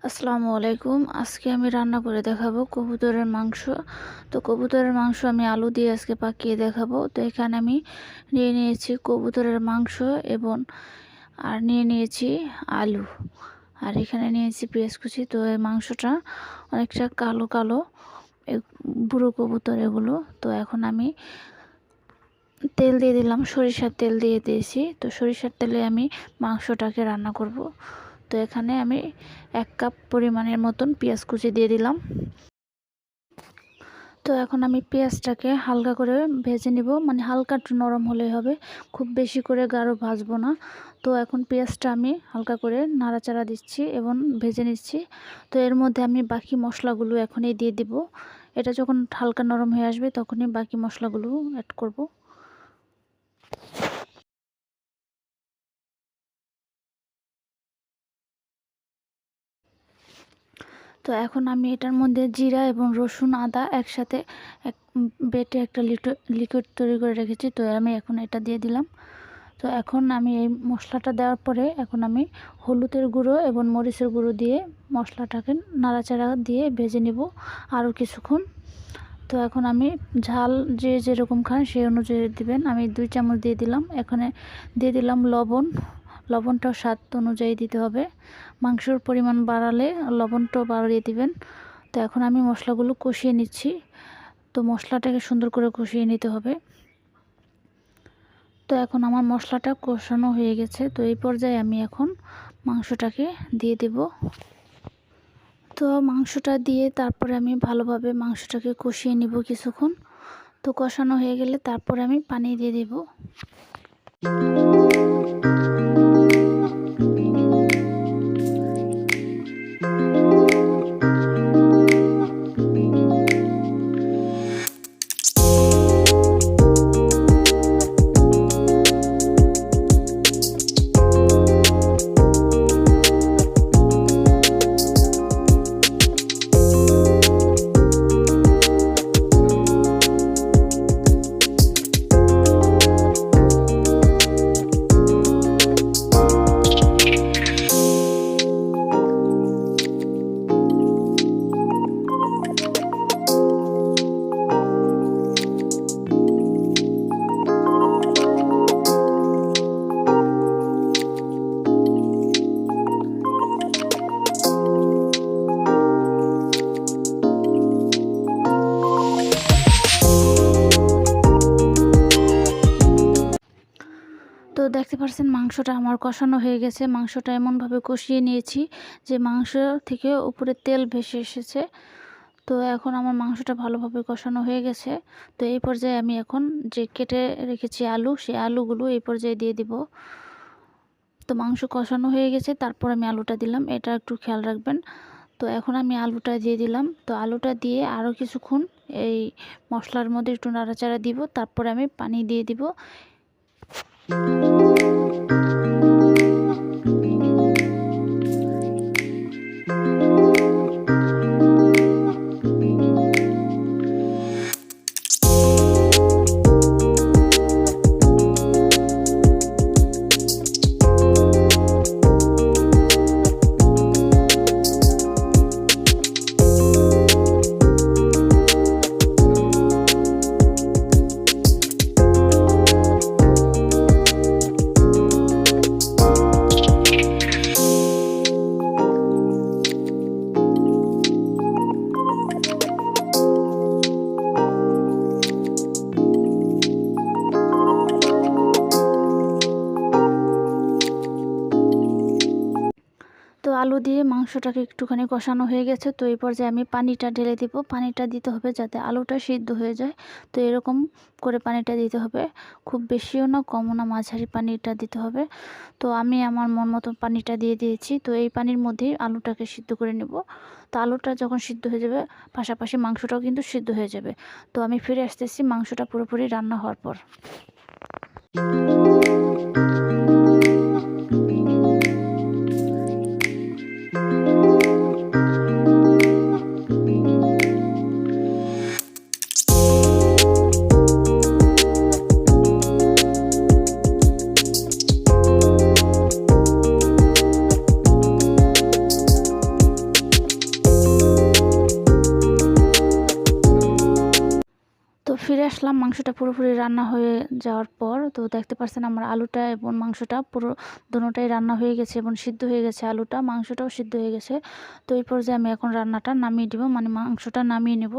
আসসালামু আলাইকুম। আজকে আমি রান্না করে দেখাবো কবুতরের মাংস। তো কবুতরের মাংস আমি আলু দিয়ে আজকে পাকিয়ে দেখাবো। তো এখানে আমি নিয়ে নিয়েছি কবুতরের মাংস এবং নিয়ে নিয়েছি আলু। আর এখানে নিয়েছি পেঁয়াজ কুচি। তো এই মাংসটা অনেকটা কালো কালো, বুড়ো কবুতর এগুলো। তো এখন আমি তেল দিয়ে দিলাম, সরিষার তেল দিয়ে দিয়েছি। তো সরিষার তেলে আমি মাংসটাকে রান্না করব। তো এখানে আমি 1 কাপ পরিমাণের মতন পেঁয়াজ কুচি দিয়ে দিলাম। তো এখন আমি পেঁয়াজটাকে হালকা করে ভেজে নিব, মানে হালকা একটু নরম হলেই হবে, খুব বেশি করে গাঢ় ভাজবো না। তো এখন পেঁয়াজটা আমি হালকা করে নাড়াচাড়া দিচ্ছি এবং ভেজে নিচ্ছি। তো এর মধ্যে আমি বাকি মশলাগুলো এখনই দিয়ে দিব। এটা যখন হালকা নরম হয়ে আসবে তখনই বাকি মশলাগুলো অ্যাড করব। তো এখন আমি এটার মধ্যে জিরা এবং রসুন আদা একসাথে বেটে একটা লিকুইড তৈরি করে রেখেছি। তো আমি এখন এটা দিয়ে দিলাম। তো এখন আমি এই মশলাটা দেওয়ার পরে এখন আমি হলুদের গুঁড়ো এবং মরিচের গুঁড়ো দিয়ে মশলাটাকে নাড়াচাড়া দিয়ে ভেজে নেব আরও কিছুক্ষণ। তো এখন আমি ঝাল যে যেরকম খান সেই অনুযায়ী দিবেন। আমি 2 চামচ দিয়ে দিলাম। এখানে দিয়ে দিলাম লবণ। লবণটাও স্বাদ অনুযায়ী দিতে হবে। মাংসর পরিমাণ বাড়ালে লবণটাও বাড়িয়ে দিবেন। তো এখন আমি মশলাগুলো কষিয়ে নিচ্ছি। তো মশলাটাকে সুন্দর করে কষিয়ে নিতে হবে। তো এখন আমার মশলাটা কষানো হয়ে গেছে। তো এই পর্যায়ে আমি এখন মাংসটাকে দিয়ে দেব। তো মাংসটা দিয়ে তারপরে আমি ভালোভাবে মাংসটাকে কষিয়ে নিব কিছুক্ষণ। তো কষানো হয়ে গেলে তারপরে আমি পানি দিয়ে দেব। তো দেখতে পাচ্ছেন মাংসটা আমার কষানো হয়ে গেছে। মাংসটা এমনভাবে কষিয়ে নিয়েছি যে মাংস থেকে উপরে তেল ভেসে এসেছে। তো এখন আমার মাংসটা ভালোভাবে কষানো হয়ে গেছে। তো এই পর্যায়ে আমি এখন যে কেটে রেখেছি আলু, সেই আলুগুলো এই পর্যায়ে দিয়ে দিব। তো মাংস কষানো হয়ে গেছে, তারপর আমি আলুটা দিলাম, এটা একটু খেয়াল রাখবেন। তো এখন আমি আলুটা দিয়ে দিলাম। তো আলুটা দিয়ে আরও কিছুক্ষণ এই মশলার মধ্যে একটু নাড়াচাড়া দিব, তারপরে আমি পানি দিয়ে দিব। তো আলু দিয়ে মাংসটাকে একটুখানি কষানো হয়ে গেছে। তো এই পর্যায়ে আমি পানিটা ঢেলে দিব। পানিটা দিতে হবে যাতে আলুটা সিদ্ধ হয়ে যায়। তো এরকম করে পানিটা দিতে হবে, খুব বেশিও না কমও না, মাঝারি পানিটা দিতে হবে। তো আমি আমার মন মতো পানিটা দিয়ে দিয়েছি। তো এই পানির মধ্যেই আলুটাকে সিদ্ধ করে নেব। তো আলুটা যখন সিদ্ধ হয়ে যাবে, পাশাপাশি মাংসটাও কিন্তু সিদ্ধ হয়ে যাবে। তো আমি ফিরে আসতেছি মাংসটা পুরোপুরি রান্না হওয়ার পর। আসলাম মাংসটা পুরোপুরি রান্না হয়ে যাওয়ার পর। তো দেখতে পাচ্ছেন আমার আলুটা এবং মাংসটা পুরো দোনোটাই রান্না হয়ে গেছে এবং সিদ্ধ হয়ে গেছে, আলুটা মাংসটাও সিদ্ধ হয়ে গেছে। তো এই পর্যায়ে আমি এখন রান্নাটা নামিয়ে দেবো, মানে মাংসটা নামিয়ে নেব।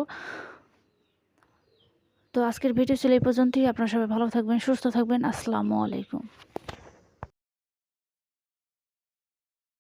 তো আজকের ভিডিও ছিল এই পর্যন্তই। আপনারা সবাই ভালো থাকবেন, সুস্থ থাকবেন। আসসালামু আলাইকুম।